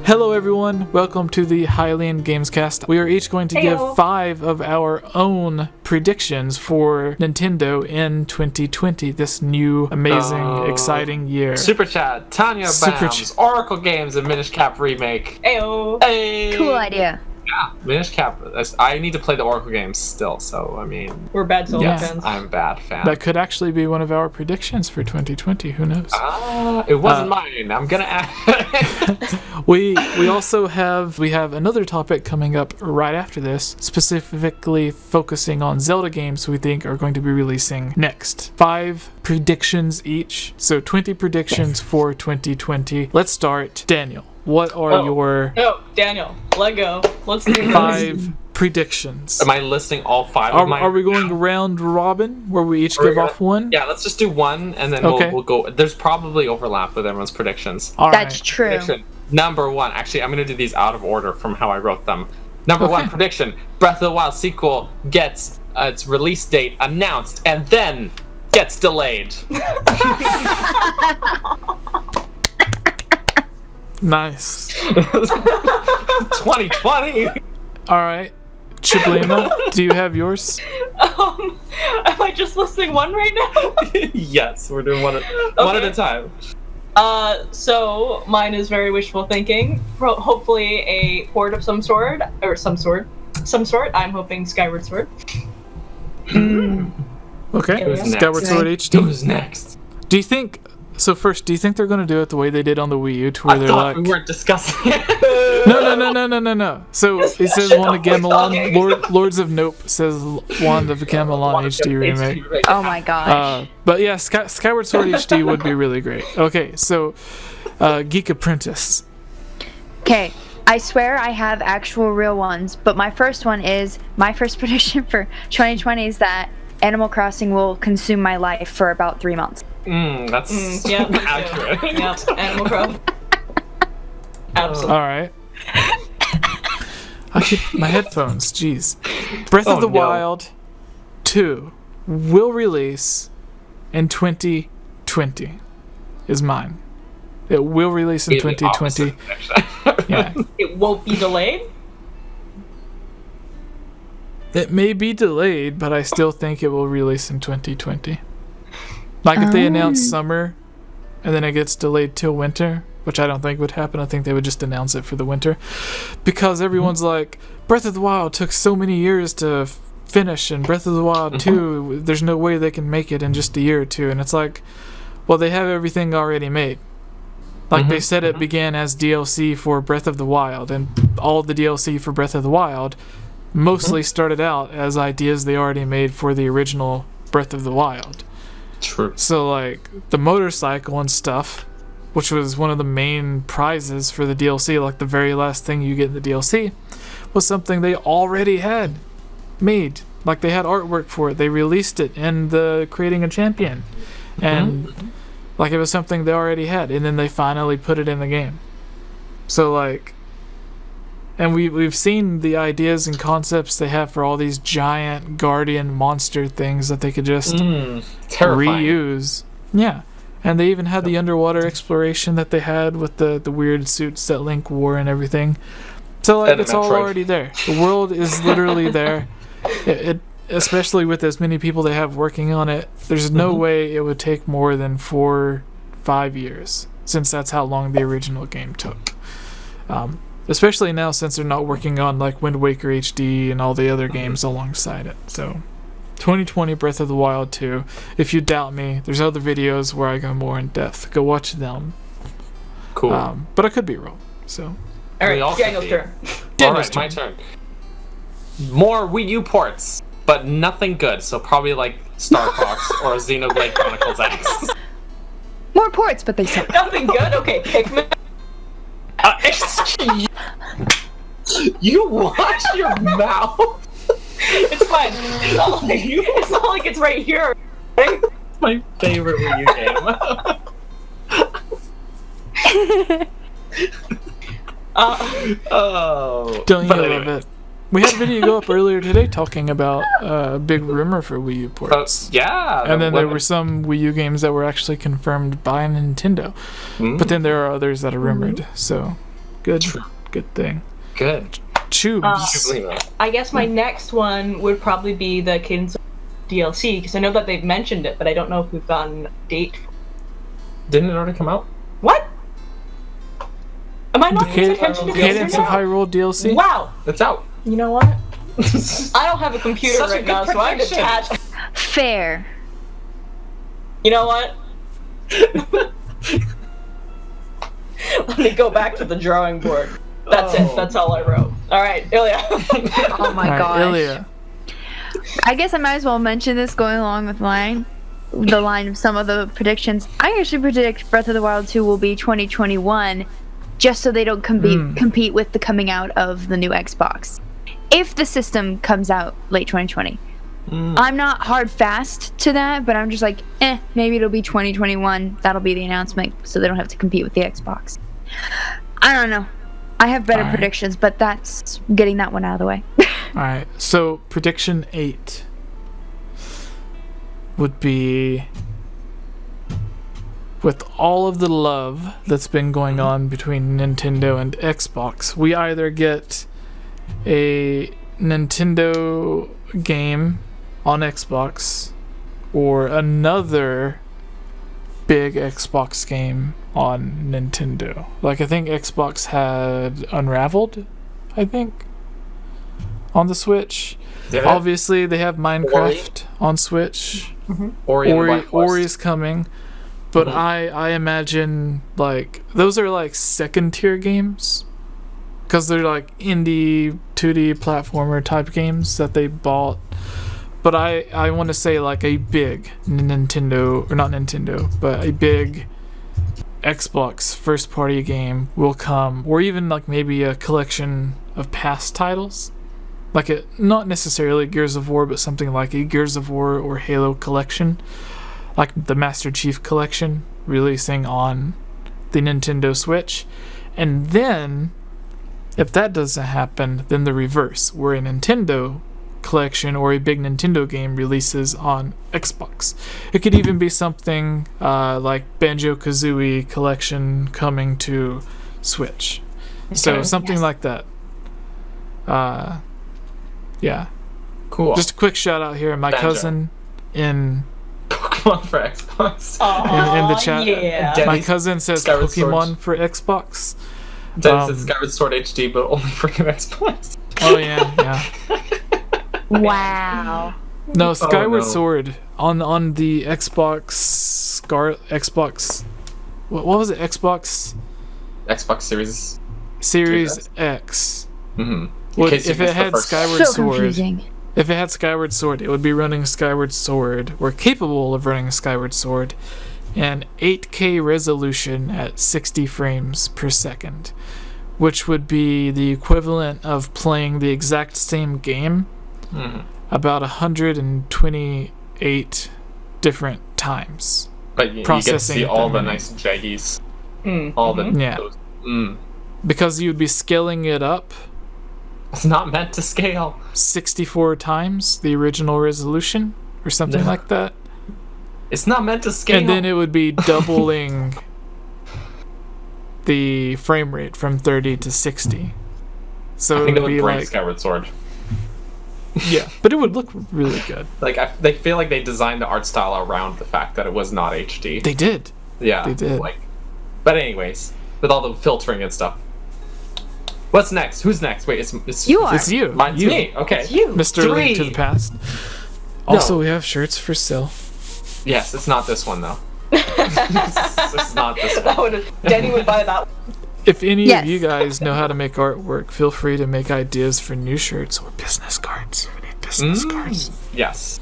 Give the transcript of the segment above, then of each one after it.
Hello everyone, welcome to the 𝐓𝐼𝐬𝐭𝐚𝐠cast. We are each going to give 5 of our own predictions for Nintendo in 2020, this new, amazing, exciting year. Super Chat, Tanya Bams, Oracle Games, and Minish Cap Remake. Ayo. Hey. Cool idea. Yeah, Minish Cap. I need to play the Oracle games still, so I mean... We're bad Zelda fans. I'm a bad fan. That could actually be one of our predictions for 2020, who knows? It wasn't mine. I'm gonna add... We also have another topic coming up right after this, specifically focusing on Zelda games we think are going to be releasing next. 5 predictions each, so 20 predictions for 2020. Let's start. Daniel, what are your... Oh, Daniel, let go. Let's do this. 5 predictions. Am I listing all 5 of mine? Are we going round robin, where we each give off one? Yeah, let's just do one, and then we'll go... There's probably overlap with everyone's predictions. All That's right. true. Prediction number 1. Actually, I'm going to do these out of order from how I wrote them. Number 1 prediction. Breath of the Wild sequel gets its release date announced and then gets delayed. Nice. 2020. All right. Chiblima, do you have yours? Am I just listing one right now? Yes, we're doing one at a time. So mine is very wishful thinking. Hopefully a port of some sort. I'm hoping Skyward Sword. Okay. Who's Skyward Sword HD. Who's next? Do you think... So first, do you think they're going to do it the way they did on the Wii U, to where they're like... we weren't discussing it. No. So it says Wand of Gamelon. Lords of Nope says Wand of Gamelon HD remake. Oh my gosh. But yeah, Skyward Sword HD would be really great. Okay, so Geek Apprentice. Okay, I swear I have actual real ones, but my first prediction for 2020 is that Animal Crossing will consume my life for about 3 months. That's accurate. Yeah, Animal Crossing. Absolutely. All right. I keep my headphones. Jeez. Breath of the Wild 2 will release in 2020. Is mine. It will release in 2020. Yeah. It won't be delayed? It may be delayed, but I still think it will release in 2020. Like if they announce summer and then it gets delayed till winter, which I don't think would happen. I think they would just announce it for the winter. Because everyone's like, Breath of the Wild took so many years to finish, and Breath of the Wild 2, there's no way they can make it in just a year or two. And it's like, well, they have everything already made. Like they said it began as DLC for Breath of the Wild, and all the DLC for Breath of the Wild mostly started out as ideas they already made for the original Breath of the Wild. True. So like the motorcycle and stuff, which was one of the main prizes for the DLC, like the very last thing you get in the DLC, was something they already had made. Like they had artwork for it. They released it in the Creating a Champion. And like it was something they already had, and then they finally put it in the game. So like, and we've seen the ideas and concepts they have for all these giant guardian monster things that they could just reuse. Yeah. And they even had the underwater exploration that they had with the weird suits that Link wore and everything. So like it's all already there. The world is literally there. It especially with as many people they have working on it, there's no way it would take more than 4-5 years, since that's how long the original game took. Especially now, since they're not working on like Wind Waker HD and all the other games alongside it. So 2020 Breath of the Wild 2. If you doubt me, there's other videos where I go more in depth. Go watch them. Cool. But I could be wrong. So. Alright, Daniel's turn. Alright, my turn. More Wii U ports, but nothing good. So probably like Star Fox or Xenoblade Chronicles X. More ports, but they suck. Nothing good? Okay, Pikmin. You watch your mouth. It's fine. It's not like it's right here. It's my favorite Wii U game. Don't you love it? We had a video go up earlier today talking about a big rumor for Wii U ports. Yeah. And then there were some Wii U games that were actually confirmed by Nintendo. But then there are others that are rumored. So Good thing. Good. Tubes. I guess my next one would probably be the Cadence DLC, because I know that they've mentioned it, but I don't know if we've gotten a date. Didn't it already come out? What? Am I not paying attention to this? Cadence of Hyrule DLC? Wow. It's out. You know what? I don't have a computer Such a right good now, so I'm prediction. detached. Fair. You know what? Let me go back to the drawing board. That's it. That's all I wrote. All right, Ilya. Oh my All right, gosh. Ilya. I guess I might as well mention this going along with the line of some of the predictions. I actually predict Breath of the Wild 2 will be 2021, just so they don't compete with the coming out of the new Xbox. If the system comes out late 2020. I'm not hard fast to that, but I'm just like, maybe it'll be 2021. That'll be the announcement, so they don't have to compete with the Xbox. I don't know. I have better predictions, but that's getting that one out of the way. Alright, so prediction 8 would be, with all of the love that's been going on between Nintendo and Xbox, we either get a Nintendo game on Xbox or another big Xbox game on Nintendo. Like, I think Xbox had Unraveled, I think, on the Switch. Obviously, they have Minecraft on Switch. Ori's coming. But I imagine, like, those are like second tier games, because they're like indie 2D platformer type games that they bought. But I want to say like a big Nintendo, or not Nintendo, but a big Xbox first party game will come, or even like maybe a collection of past titles, like not necessarily Gears of War, but something like a Gears of War or Halo collection, like the Master Chief collection releasing on the Nintendo Switch. And then if that doesn't happen, then the reverse, where a Nintendo collection or a big Nintendo game releases on Xbox. It could even be something like Banjo-Kazooie collection coming to Switch. So something like that. Yeah. Cool. Just a quick shout out here. My cousin in Pokemon for Xbox. In the chat. Yeah. My cousin says Skyward Pokemon Sword. for Xbox. Dennis says Skyward Sword HD, but only for Xbox. Oh yeah. Wow. No, Skyward no. Sword on the Xbox Xbox. What was it? Xbox Series X. Mm-hmm. If it had Skyward So Sword, confusing. if it had Skyward Sword, it would be running Skyward Sword, or capable of running Skyward Sword, and 8K resolution at 60 frames per second, which would be the equivalent of playing the exact same game about 128 different times. But you get to see all the nice jaggies. All the those, because you'd be scaling it up. It's not meant to scale. 64 times the original resolution, or something like that. It's not meant to scale. And then it would be doubling the frame rate from 30 to 60. So I think it it would would be break like, Skyward Sword. yeah, but it would look really good. Like they feel like they designed the art style around the fact that it was not HD. They did. Yeah, they did. But anyways, with all the filtering and stuff. What's next? Who's next? Wait, it's You are. It's you. Mine's you. me. Okay. It's you. Mr. Link to the Past. Also, we have shirts for sale. Yes, it's not this one though. It's not this one. Denny would buy that. If any Yes. of you guys know how to make artwork, feel free to make ideas for new shirts or business cards. We need business cards. Yes.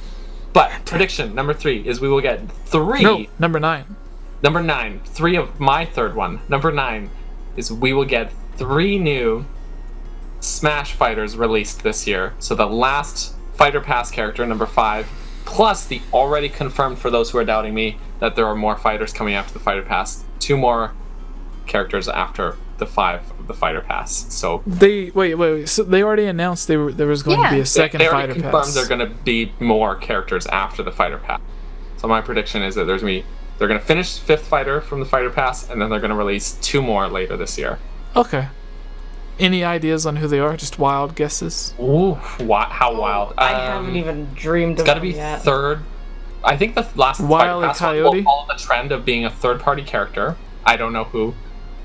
But prediction number 3 is we will get 3. No, number 9. Number 9. 3 of my third one. Number 9 is we will get 3 new Smash fighters released this year. So the last Fighter Pass character, number 5, plus the already confirmed, for those who are doubting me, that there are more fighters coming after the Fighter Pass. 2 more characters after the 5 of the Fighter Pass. So They wait. So they already announced there was going to be a second they Fighter already confirmed Pass. there are going to be more characters after the Fighter Pass. So my prediction is that they're going to finish 5th fighter from the Fighter Pass, and then they're going to release 2 more later this year. Okay. Any ideas on who they are? Just wild guesses? Ooh, how wild. I haven't even dreamed It's of got to them be yet. third. I think the last Wile E. Fighter Pass one Coyote? will follow the trend of being a third-party character. I don't know who.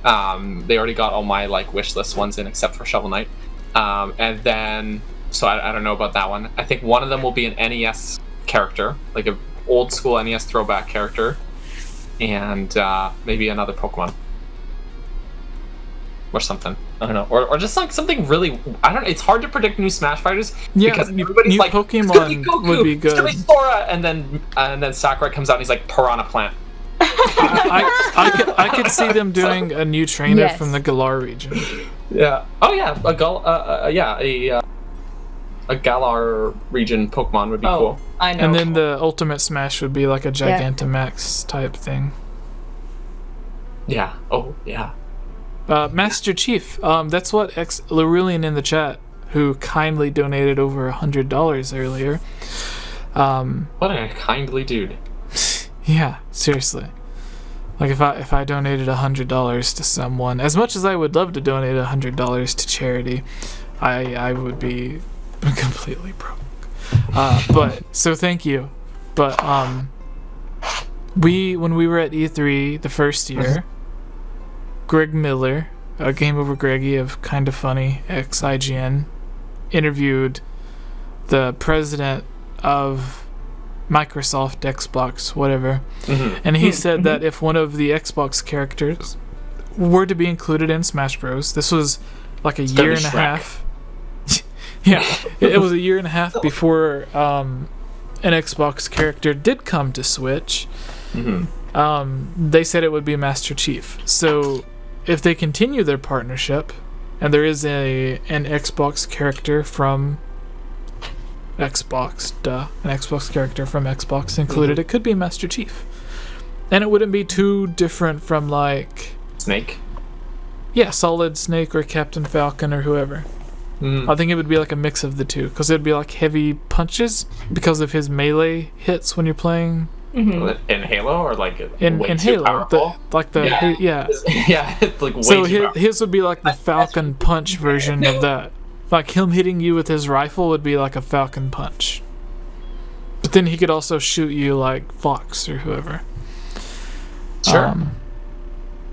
They already got all my like wish list ones in except for Shovel Knight. And then, so I don't know about that one. I think one of them will be an NES character, like an old school NES throwback character, and maybe another Pokemon or something. I don't know, or just like something really. I don't know. It's hard to predict new Smash Fighters because everybody's new like, Pokemon it's gonna be Goku, would be it's gonna be good. Sora, and then Sakurai comes out and he's like Piranha Plant. I could see them doing a new trainer Yes. from the Galar region. Yeah. Oh yeah. A Galar region Pokemon would be Oh, cool. I know. And then the Ultimate Smash would be like a Gigantamax type thing. Yeah. Oh yeah. Master Chief. That's what Larulian in the chat, who kindly donated over $100 earlier. What a kindly dude. Yeah, seriously. Like if I donated $100 to someone, as much as I would love to donate $100 to charity, I would be completely broke. But so thank you. But when we were at E3 the first year, Greg Miller, Game Over Greggy of Kinda Funny 𝐓𝐼𝐺N, interviewed the president of Microsoft, Xbox, whatever, and he said that if one of the Xbox characters were to be included in Smash Bros, this was like a year and a half. Yeah, it was a year and a half before an Xbox character did come to Switch. They said it would be Master Chief. So if they continue their partnership, and there is an Xbox character from Xbox, an Xbox character from Xbox included, it could be Master Chief. And it wouldn't be too different from like Snake. Yeah, Solid Snake or Captain Falcon or whoever. I think it would be like a mix of the two, because it would be like heavy punches because of his melee hits when you're playing In Halo or like in way too Halo. powerful? Yeah. Yeah, it's like way So too powerful. his would be like the Falcon Punch version of that. Like him hitting you with his rifle would be like a Falcon Punch. But then he could also shoot you like Fox or whoever. Sure.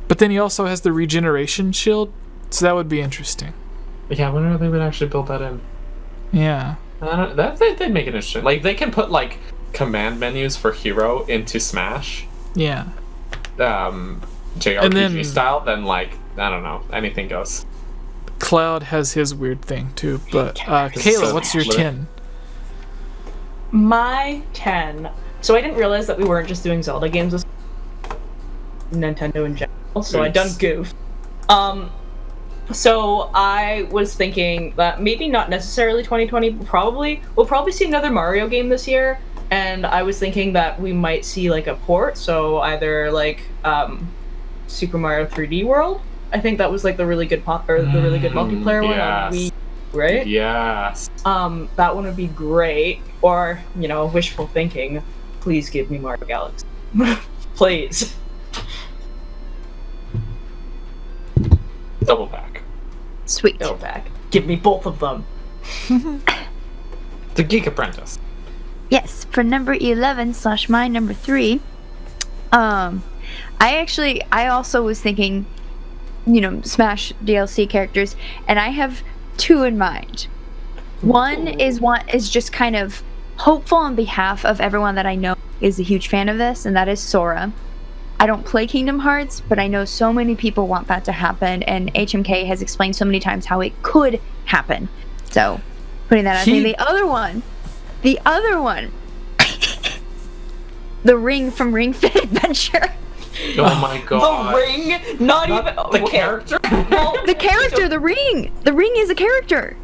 But then he also has the regeneration shield, so that would be interesting. Yeah, I wonder if they would actually build that in. Yeah. They'd make it interesting. Like they can put like command menus for Hero into Smash, Yeah. JRPG then- style. Then like I don't know, anything goes. Cloud has his weird thing too. But Kayla, So what's your lit. 10? My 10. So I didn't realize that we weren't just doing Zelda games this Nintendo in general, so I done Oops. goof. So I was thinking that maybe not necessarily 2020, but we'll probably see another Mario game this year, and I was thinking that we might see like a port, so either like Super Mario 3D World. I think that was like the really good the really good multiplayer one on Wii, right? Yes. That one would be great. Or, wishful thinking, please give me Mario Galaxy. Please. Double back. Sweet. Go back. Give me both of them. The Geek Apprentice. Yes, for number 11 / my number 3. I also was thinking, Smash DLC characters, and I have 2 in mind. One is just kind of hopeful on behalf of everyone that I know is a huge fan of this, and that is Sora. I don't play Kingdom Hearts, but I know so many people want that to happen, and HMK has explained so many times how it could happen. So, putting that out there. The other one, the ring from Ring Fit Adventure. Oh my god. The ring? Not even the character? Well, The character, the ring. The ring is a character.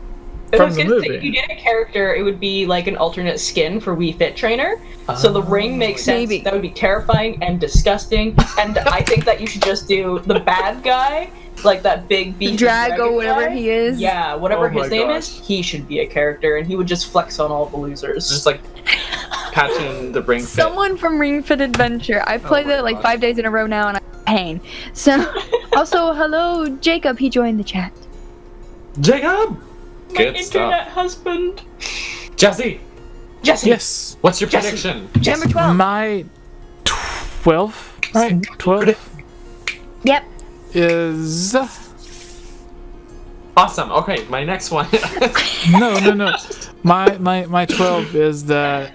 I From was the gonna say, movie. if you did a character, it would be like an alternate skin for Wii Fit Trainer. So the ring makes sense. Maybe. That would be terrifying and disgusting. And I think that you should just do the bad guy, like that big beefy Drago, dragon whatever guy. he is. Yeah, whatever Oh my his name gosh. is, he should be a character, and he would just flex on all the losers. Just like patching the ring fit. Someone from Ring Fit Adventure. I've played my it like gosh. 5 days in a row now, and I'm in pain. So, also, hello, Jacob. He joined the chat. Jacob! My Good internet stuff. husband. Jesse, Jesse. Yes. what's your Jesse. prediction? Number 12. My 12, right? 12 Yep. is Awesome. Okay, my next one. no. My 12 is that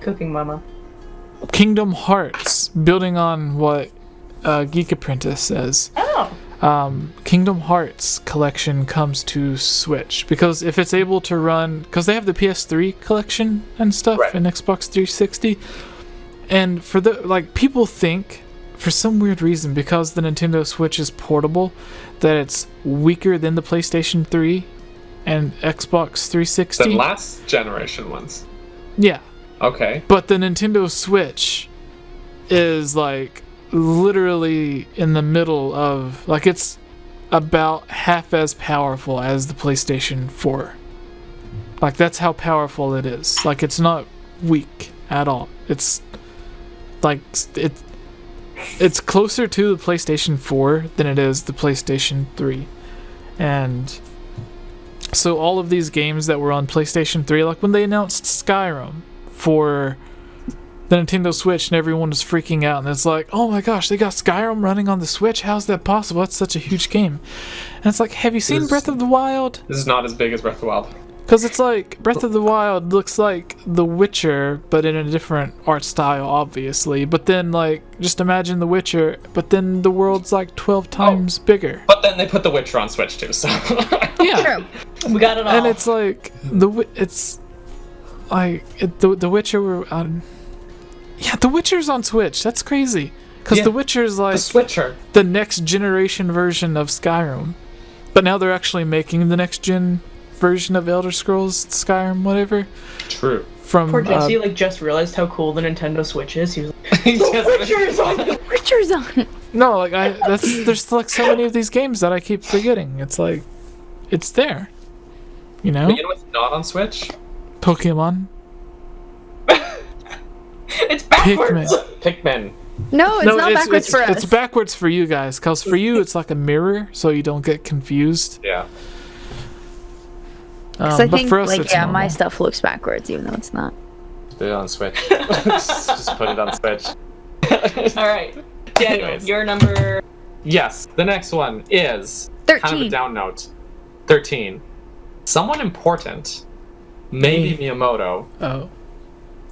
Cooking Mama. Kingdom Hearts, building on what Geek Apprentice says. Oh. Kingdom Hearts collection comes to Switch because if it's able to run, because they have the PS3 collection and stuff Right. and Xbox 360, and for the people think for some weird reason because the Nintendo Switch is portable that it's weaker than the PlayStation 3 and Xbox 360. The last generation ones. Yeah, Okay. but the Nintendo Switch is literally in the middle of it's about half as powerful as the PlayStation 4. That's how powerful it is. It's not weak at all. It's it's closer to the PlayStation 4 than it is the PlayStation 3. And so all of these games that were on PlayStation 3, when they announced Skyrim for the Nintendo Switch and everyone was freaking out and it's oh my gosh, they got Skyrim running on the Switch? How's that possible? That's such a huge game. And it's have you seen Breath of the Wild? This is not as big as Breath of the Wild. Because it's Breath of the Wild looks like The Witcher, but in a different art style, obviously. But then, just imagine The Witcher, but then the world's 12 times bigger. But then they put The Witcher on Switch too, so. Yeah. True. We got it all. And it's The Witcher were on. Yeah, The Witcher's on Switch. That's crazy. Because Yeah. The Witcher's The Switcher. the next generation version of Skyrim. But now they're actually making the next gen version of Elder Scrolls Skyrim, whatever. True. From Poor Jesse just realized how cool the Nintendo Switch is. He was Witcher's on. Richard's on it. no, there's so many of these games that I keep forgetting. It's it's there. You know? But you know what's not on Switch? Pokemon. It's backwards. Pikmin. No, it's not backwards for us. It's backwards for you guys, because for you it's like a mirror, so you don't get confused. Yeah. Because I but think, for us, it's my normal. stuff looks backwards, even though it's not. Put it on Switch. just put it on Switch. All right. Daniel, Anyways. your number. Yes, the next one is kind of a 13. down note. 13. Someone important, maybe Miyamoto, Oh.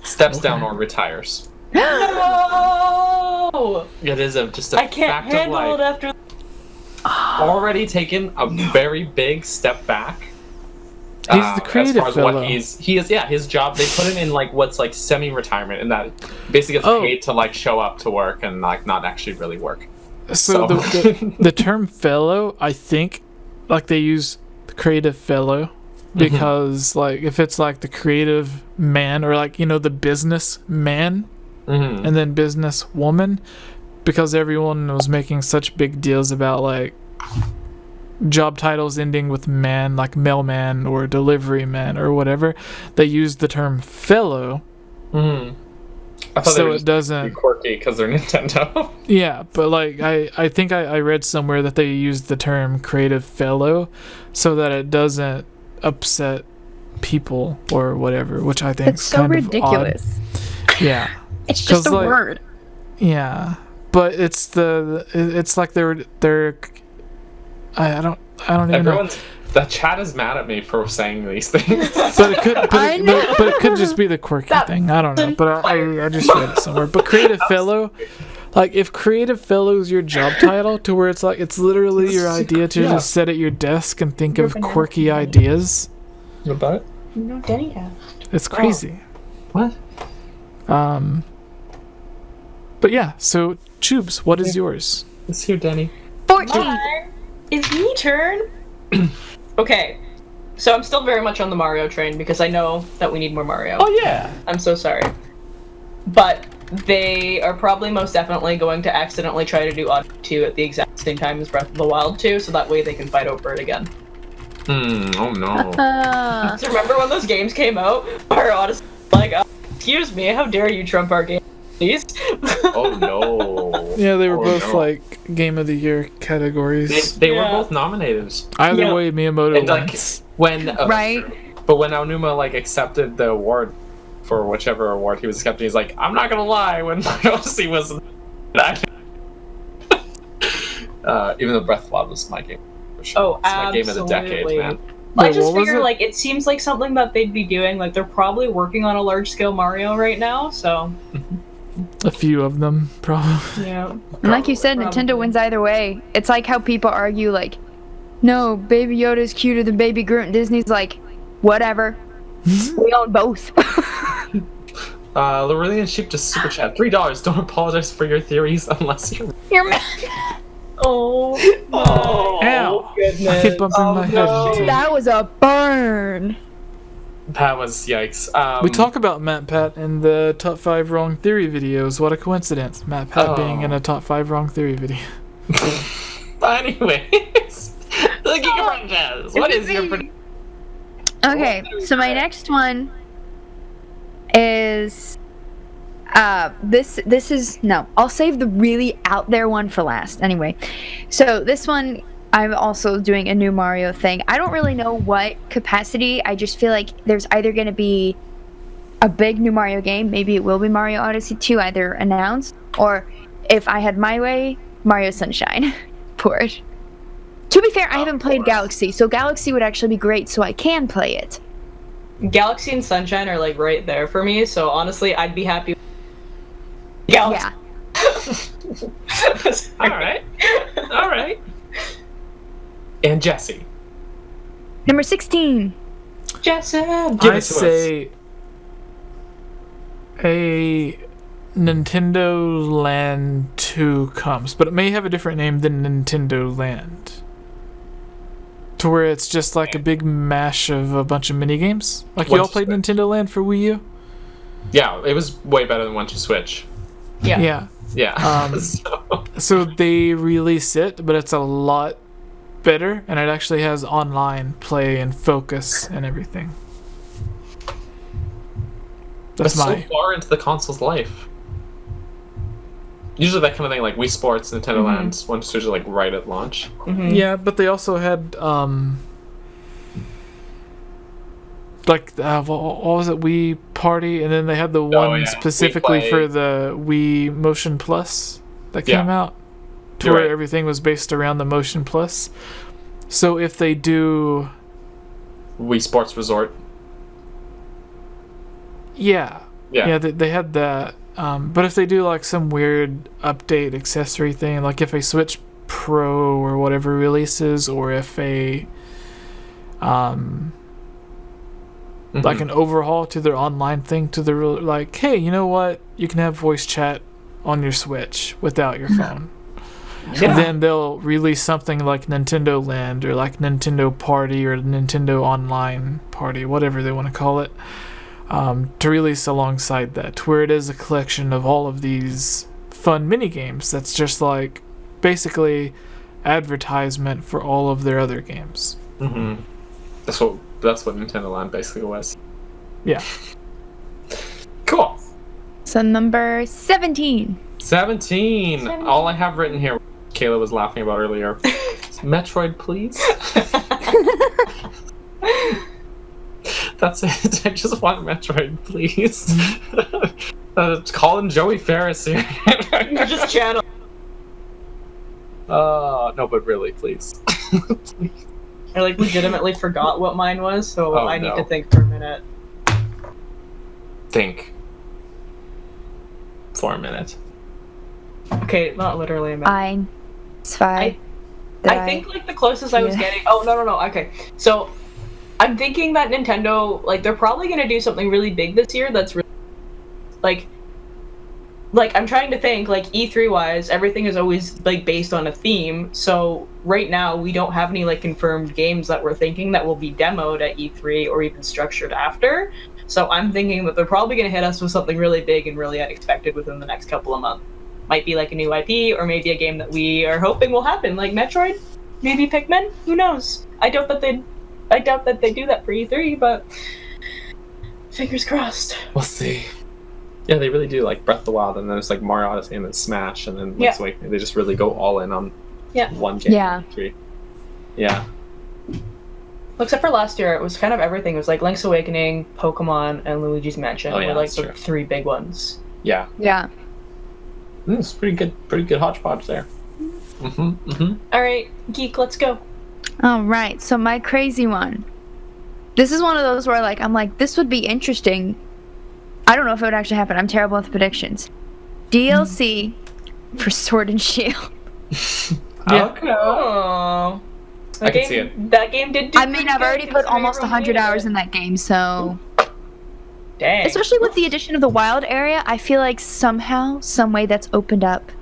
steps Okay. down or retires. No! It is just a I can't fact of handle life. it after. Already taken a very big step back. He's the creative as far as fellow. what he is his job. They put him in what's semi-retirement, and that basically gets Oh. paid to show up to work and not actually really work. So the term fellow, I think, they use the creative fellow because if it's the creative man or the business man Mm-hmm. and then business woman, because everyone was making such big deals about job titles ending with man, like mailman or delivery man or whatever. They used the term fellow. Mm-hmm. I thought So they were it just doesn't- be quirky because they're Nintendo. Yeah, but I think I read somewhere that they used the term creative fellow so that it doesn't upset people or whatever, which I think It's is so kind ridiculous. of odd. Yeah. It's just 'Cause, a word. Yeah. But it's they're I don't even know. The chat is mad at me for saying these things. But I know. it could just be the quirky thing. I don't know. But I just read it somewhere. But creative fellow, if creative fellow is your job title, to where it's literally your idea to just sit at your desk and think of quirky ideas. What about it? No, Denny asked. It's crazy. What? But yeah. So Choobs, what is yours? It's here, Denny. 14. It's me turn. Okay, so I'm still very much on the Mario train because I know that we need more Mario. Oh yeah. I'm so sorry. But they are probably most definitely going to accidentally try to do Odyssey 2 at the exact same time as Breath of the Wild 2, so that way they can fight over it again. Oh no. So remember when those games came out? Our Odyssey was like, excuse me, how dare you trump our game? Please. Oh no. Yeah, they were Oh, both no. like Game of the Year categories. They were Yeah. both nominated. Either Yeah. way, Miyamoto And like wins. when Right? But when Aonuma like accepted the award for whichever award he was accepting, he's like, I'm not gonna lie, when Mario Odyssey was even though Breath of the Wild was my game. For sure. Oh, it's my game of the decade, absolutely. man. I Wait, just what was figure it? like it seems like something that they'd be doing. Like they're probably working on a large scale Mario right now. So A few of them, probably. yeah. And like you said, Probably. Nintendo wins either way. It's like how people argue, like, no, Baby Yoda is cuter than Baby Groot, and Disney's like, whatever. We own both. Laurelian Sheep just super chat $3. Don't apologize for your theories unless you're. You're mad. Oh, Ow! goodness. I keep bumping my head into it. That was a burn. That was yikes. We talk about Matt Pat in the top 5 wrong theory videos. What a coincidence. Matt Pat being in a top 5 wrong theory video. Anyways, the Giga Franchise. What is your prediction? Okay, so my next one is this is no, I'll save the really out there one for last. Anyway, so this one I'm also doing a new Mario thing. I don't really know what capacity. I just feel like there's either going to be a big new Mario game, maybe it will be Mario Odyssey 2 either announced, or if I had my way, Mario Sunshine port. To be fair, I haven't played Galaxy, so Galaxy would actually be great so I can play it. Galaxy and Sunshine are like right there for me. So honestly, I'd be happy. Galaxy. Yeah. All right. And Jesse. Number 16. Jason. Give I it to say a Nintendo Land 2 comes, but it may have a different name than Nintendo Land. To where it's just like a big mash of a bunch of mini games. Like you all played Nintendo Land for Wii U? Yeah, it was way better than 1-2-Switch. Yeah. Yeah. So they release it, but it's a lot better, and it actually has online play and focus and everything. That's so my far into the console's life. Usually that kind of thing, like Wii Sports, Nintendo Land, 1-2-Switch, like right at launch. Yeah, but they also had like what was it, Wii Party, and then they had the one yeah. specifically Wii Play. for the Wii Motion Plus that came out, to You're where right. everything was based around the Motion Plus. So if they do, Wii Sports Resort. yeah, Yeah. they had that. But if they do like some weird update accessory thing, like if a Switch Pro or whatever releases, or if a like an overhaul to their online thing, to the like, hey, you know what? You can have voice chat on your Switch without your phone. Yeah. Then they'll release something like Nintendo Land or like Nintendo Party or Nintendo Online Party, whatever they want to call it, to release alongside that, where it is a collection of all of these fun mini games. That's just like basically advertisement for all of their other games. That's what Nintendo Land basically was. Yeah. Cool. So number 17. 17. All I have written here, Kayla was laughing about earlier. Metroid, please. That's it. I just want Metroid, please. Calling Joey Ferris here. You're just channel. No, but really, please. I like legitimately forgot what mine was, so Oh, I need no. to think for a minute. Think. For a minute. Okay, not literally a minute. It's fine. I think like the closest I was Yeah. getting. Oh no. Okay, so I'm thinking that Nintendo, like, they're probably gonna do something really big this year. That's really like I'm trying to think, like, E3 wise, everything is always like based on a theme. So right now we don't have any like confirmed games that we're thinking that will be demoed at E3 or even structured after. So I'm thinking that they're probably gonna hit us with something really big and really unexpected within the next couple of months. Might be like a new IP, or maybe a game that we are hoping will happen, like Metroid, maybe Pikmin. Who knows? I doubt that they do that for E3, but fingers crossed. We'll see. Yeah, they really do, like Breath of the Wild, and then it's like Mario Odyssey, and then Smash, and then Link's Awakening. They just really go all in on one game. Yeah. 3. Yeah. Well, except for last year, it was kind of everything. It was like Link's Awakening, Pokemon, and Luigi's Mansion were like the 3 big ones. Yeah. Yeah. It's pretty good hodgepodge there. All right, Geek, let's go. All right. So my crazy one. This is one of those where I'm like, this would be interesting. I don't know if it would actually happen. I'm terrible with predictions. DLC for Sword and Shield. Okay. Oh. I can see it. That game did. I mean, I've already put almost 100 hours in that game, so. Dang. Especially with the addition of the wild area, I feel like somehow, some way that's opened up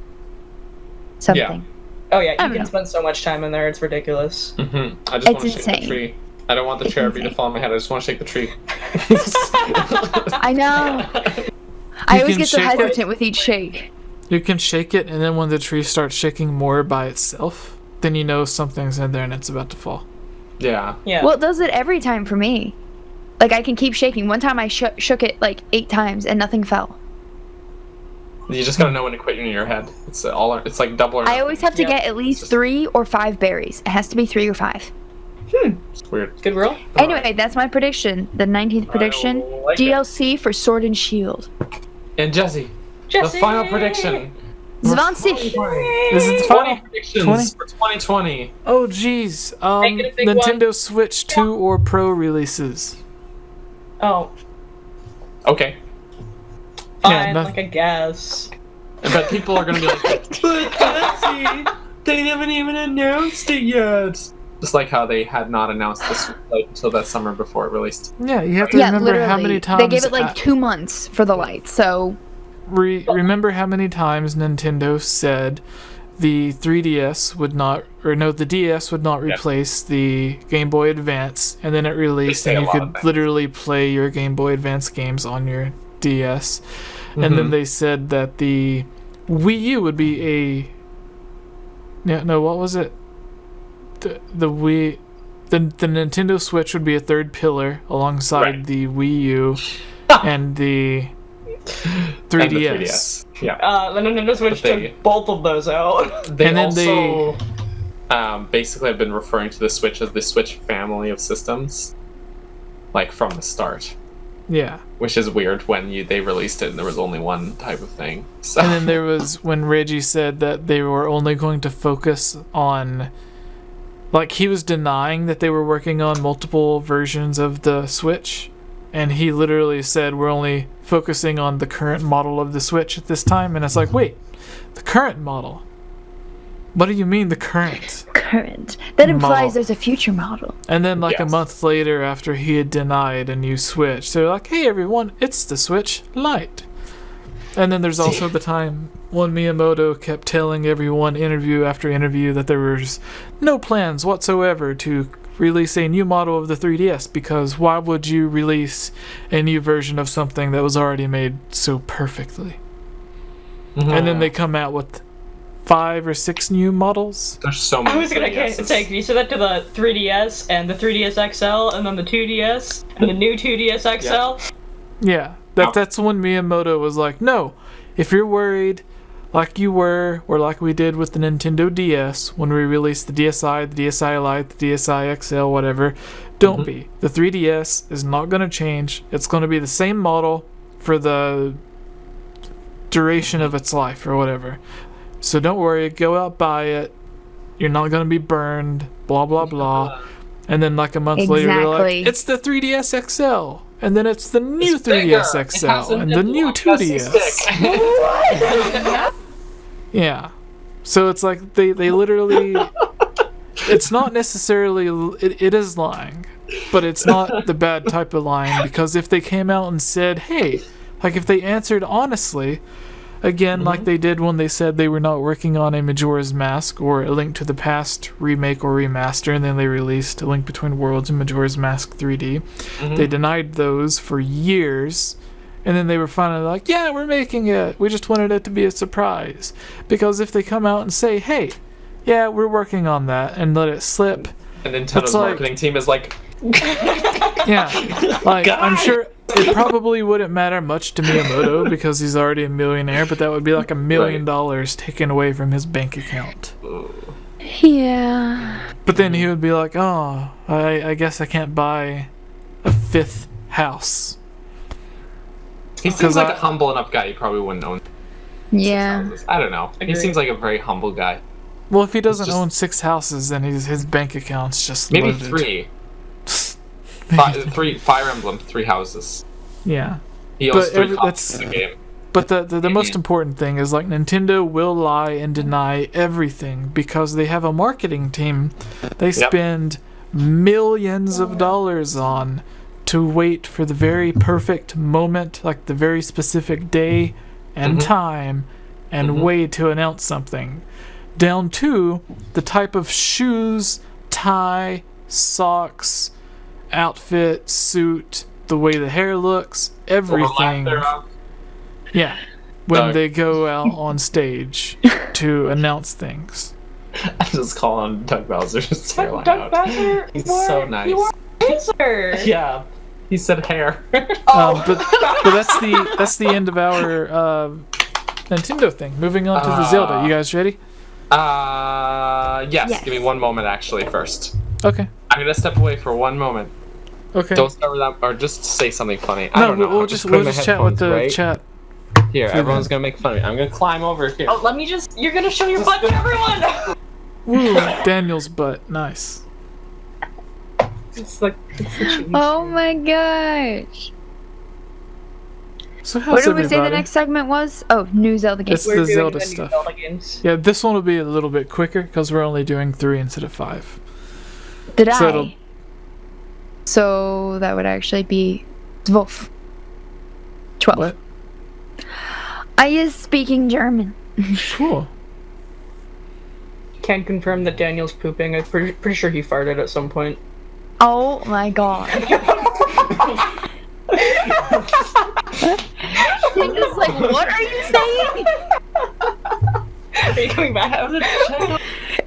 something. Oh yeah, I you don't can know. spend so much time in there. It's ridiculous. I just want to shake insane. the tree. I don't want the cherubim to fall on my head. I just want to shake the tree. I know. I always can get so shake it. hesitant with each shake. You can shake it, and then when the tree starts shaking more by itself, then you know something's in there and it's about to fall. Yeah. Yeah. Well, it does it every time for me. I can keep shaking. One time I shook it 8 times and nothing fell. You just gotta know when to quit in your head. It's like double or I always have to Yeah. get at least 3 or 5 berries. It has to be 3 or 5. It's weird. Good rule. Anyway, that's my prediction. The 19th prediction. like it. DLC for Sword and Shield. And Jesse, the final prediction. 20. Is it the 20 final? predictions 20? for 2020. Oh, geez. Make it a big Nintendo Switch 2 or Pro releases. Oh, Okay. fine. nothing. I guess. But people are gonna be like, but Jesse, they haven't even announced it yet. Just like how they had not announced this until that summer before it released. Yeah, you have to Yeah, remember literally. how many times. They gave it 2 months for the light, so. Remember how many times Nintendo said the 3DS would not, the DS would not replace the Game Boy Advance, and then it released, They say and you a lot of could things. literally play your Game Boy Advance games on your DS. And then they said that the Wii U would be no, what was it? The Wii, the Nintendo Switch would be a third pillar alongside Right. the Wii U and the 3DS. And the 3DS. Yeah. The Nintendo Switch But they- took both of those out. They And then also basically have been referring to the Switch as the Switch family of systems, from the start, Yeah. which is weird when they released it and there was only one type of thing. So And then there was when Reggie said that they were only going to focus on, he was denying that they were working on multiple versions of the Switch, and he literally said we're only focusing on the current model of the Switch at this time, and it's like, wait, the current model? What do you mean the current? Current. That implies Model. there's a future model. And then a Yes. month later, after he had denied a new Switch, they're like, hey everyone, it's the Switch Lite. And then there's also the time when Miyamoto kept telling everyone interview after interview that there was no plans whatsoever to release a new model of the 3DS, because why would you release a new version of something that was already made so perfectly? And then they come out with 5 or 6 new models. there's so many. I was gonna 3DSs. say, can you say that to the 3DS and the 3DS XL and then the 2DS and the new 2DS XL? Yeah, that's when Miyamoto was like, no, if you're worried like you were, or like we did with the Nintendo DS when we released the DSi, the DSi Lite, the DSi XL, whatever, don't be. The 3DS is not going to change. It's going to be the same model for the duration of its life or whatever. So don't worry, go out, buy it. You're not going to be burned, blah, blah, blah. And then a month later, they're like, Exactly. it's the 3DS XL. And then it's the new It's bigger. 3DS It has XL a and the new nipple on the 2DS. stick. Yeah. So it's like they literally it's not necessarily it is lying, but it's not the bad type of lying, because if they came out and said, "Hey," if they answered honestly, again like they did when they said they were not working on a Majora's Mask or a Link to the Past remake or remaster, and then they released A Link Between Worlds and Majora's Mask 3D. They denied those for years. And then they were finally like, yeah, we're making it. We just wanted it to be a surprise. Because if they come out and say, hey, yeah, we're working on that, and let it slip. And Nintendo's It's like- marketing team is like, Yeah, like I'm sure it probably wouldn't matter much to Miyamoto because he's already a millionaire, but that would be like $1 million taken away from his bank account. Yeah. But then he would be like, oh, I guess I can't buy a 5th house. He seems like a humble enough guy. He probably wouldn't own 6 Yeah. houses. I don't know. He seems like a very humble guy. Well, if he doesn't own 6 houses, then his bank account's just Maybe loaded. 3. Three Fire Emblem, 3 houses. Yeah. He owns 3 copies of the game. But the most important thing is, like, Nintendo will lie and deny everything because they have a marketing team they spend millions of dollars on to wait for the very perfect moment, like the very specific day and time and way to announce something. Down to the type of shoes, tie, socks, outfit, suit, the way the hair looks, everything. Yeah, when they go out on stage to announce things. I just call him Doug Bowser's hairline Doug Bowser, He's so nice. You are Bowser. Yeah, he said hair. But that's the end of our Nintendo thing. Moving on to the Zelda. You guys ready? Yes. Give me one moment, actually, first. Okay. I'm gonna step away for one moment. Okay. Don't start with that, or just say something funny. No, I don't know. we'll just chat with the chat. Here, everyone's gonna make fun of me. I'm gonna climb over here. Oh, let me just. You're gonna show your butt to everyone. Woo, Daniel's butt. Nice. It's the cheese. Oh my gosh. So how's What did we say the everybody? next segment was? Oh, new Zelda games. It's We're the doing Zelda the new stuff. Zelda games. Yeah, this one will be a little bit quicker because we're only doing 3 instead of 5. Did So I? it'll- So that would actually be 12. 12. What? I is speaking German. Cool. Can confirm that Daniel's pooping. I'm pretty sure he farted at some point. Oh my god. You're just like, what are you saying? Are you coming back?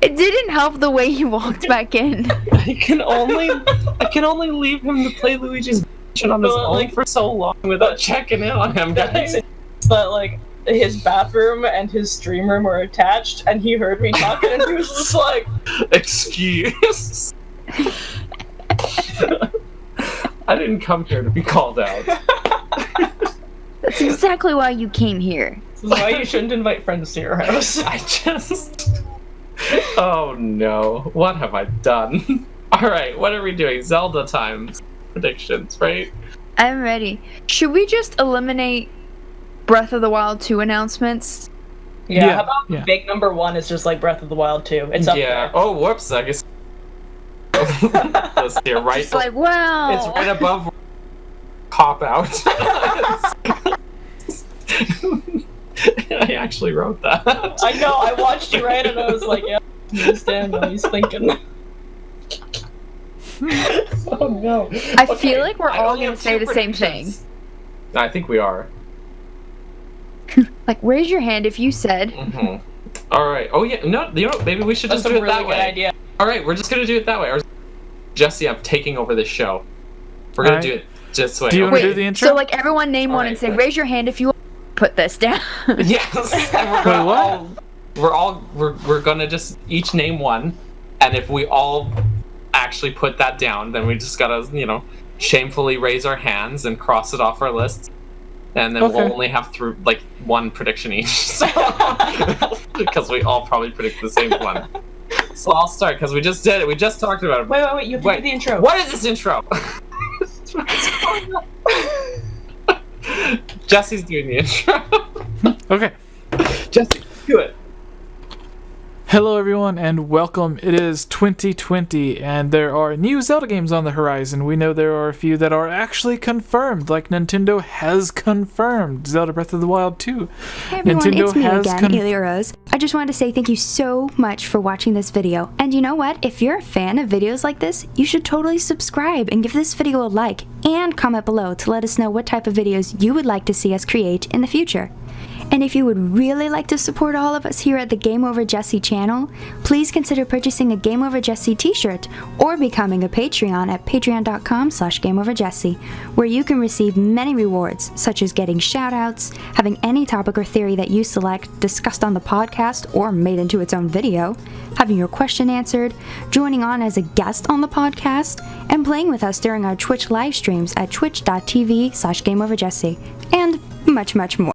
It didn't help the way he walked back in. I can only leave him to play Luigi's on his own for so long without checking in on him, guys. But like his bathroom and his stream room were attached, and he heard me talking, and he was just like, Excuse. I didn't come here to be called out. That's exactly why you came here. "This is why you shouldn't invite friends to your house." I just... Oh no, what have I done? Alright, what are we doing? Zelda time. Predictions, right? I'm ready. Should we just eliminate Breath of the Wild 2 announcements? Yeah, how about big number 1 is just like Breath of the Wild 2? It's up there. Oh, whoops, I guess... Let's see, right? It's like, wow. It's right above Cop Out. I actually wrote that. I know, I watched you write and I was like, yeah, he's Daniel, he's thinking. Oh no. I feel like we're all going to say the same thing. I think we are. Like, raise your hand if you said. Alright. Oh yeah, no, you know, maybe we should That's just a do it really that good way. idea. Alright, we're just gonna do it that way. Jesse, I'm taking over this show. We're gonna do it this way. Do you want to do Wait, the intro? so like everyone name one and say, raise your hand if you put this down. Yes. We're gonna just each name one, and if we all actually put that down, then we just gotta, shamefully raise our hands and cross it off our list, and then we'll only have like one prediction each, because we all probably predict the same one. So I'll start because we just did it. We just talked about it. Wait! You have to do the intro. What is this intro? Jesse's doing the intro. Okay. Jesse, do it. Hello everyone and welcome. It is 2020 and there are new Zelda games on the horizon. We know there are a few that are actually confirmed, like Nintendo has confirmed Zelda Breath of the Wild 2. Hey everyone, Nintendo it's me has again, 𝐓𝐼𝐬𝐼𝐬𝐼. I just wanted to say thank you so much for watching this video. And you know what? If you're a fan of videos like this, you should totally subscribe and give this video a like and comment below to let us know what type of videos you would like to see us create in the future. And if you would really like to support all of us here at the Game Over Jessie channel, please consider purchasing a Game Over Jessie t-shirt or becoming a Patreon at patreon.com/GameOverJessie, where you can receive many rewards, such as getting shoutouts, having any topic or theory that you select discussed on the podcast or made into its own video, having your question answered, joining on as a guest on the podcast, and playing with us during our Twitch live streams at twitch.tv/GameOverJessie, and much, much more.